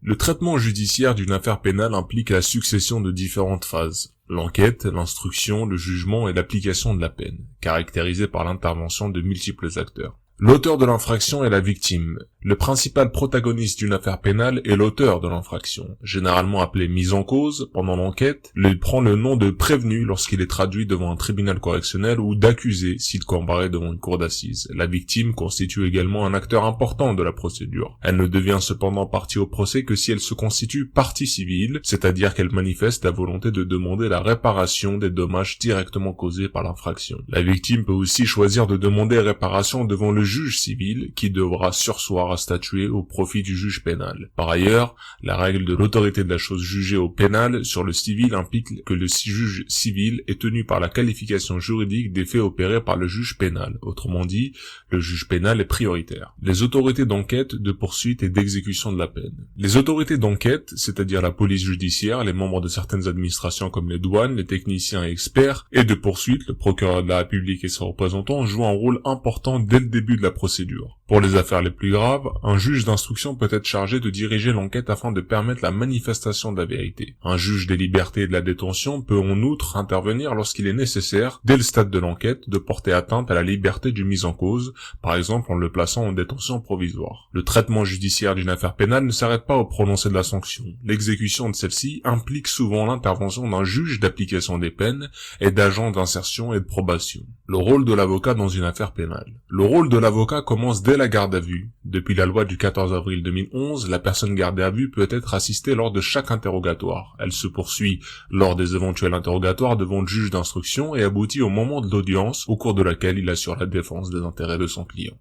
Le traitement judiciaire d'une affaire pénale implique la succession de différentes phases. L'enquête, l'instruction, le jugement et l'application de la peine, caractérisée par l'intervention de multiples acteurs. L'auteur de l'infraction est la victime. Le principal protagoniste d'une affaire pénale est l'auteur de l'infraction, généralement appelé mise en cause pendant l'enquête. Il prend le nom de prévenu lorsqu'il est traduit devant un tribunal correctionnel ou d'accusé s'il comparaît devant une cour d'assises. La victime constitue également un acteur important de la procédure. Elle ne devient cependant partie au procès que si elle se constitue partie civile, c'est-à-dire qu'elle manifeste la volonté de demander la réparation des dommages directement causés par l'infraction. La victime peut aussi choisir de demander réparation devant le juge civil qui devra surseoir à statuer au profit du juge pénal. Par ailleurs, la règle de l'autorité de la chose jugée au pénal sur le civil implique que le juge civil est tenu par la qualification juridique des faits opérés par le juge pénal. Autrement dit, le juge pénal est prioritaire. Les autorités d'enquête, de poursuite et d'exécution de la peine. Les autorités d'enquête, c'est-à-dire la police judiciaire, les membres de certaines administrations comme les douanes, les techniciens et experts, et de poursuite, le procureur de la République et ses représentants jouent un rôle important dès le début de la procédure. Pour les affaires les plus graves, un juge d'instruction peut être chargé de diriger l'enquête afin de permettre la manifestation de la vérité. Un juge des libertés et de la détention peut en outre intervenir lorsqu'il est nécessaire, dès le stade de l'enquête, de porter atteinte à la liberté du mis en cause, par exemple en le plaçant en détention provisoire. Le traitement judiciaire d'une affaire pénale ne s'arrête pas au prononcé de la sanction. L'exécution de celle-ci implique souvent l'intervention d'un juge d'application des peines et d'agents d'insertion et de probation. Le rôle de l'avocat dans une affaire pénale. Le rôle de l'avocat commence dès la garde à vue. Depuis la loi du 14 avril 2011, la personne gardée à vue peut être assistée lors de chaque interrogatoire. Elle se poursuit lors des éventuels interrogatoires devant le juge d'instruction et aboutit au moment de l'audience au cours de laquelle il assure la défense des intérêts de son client.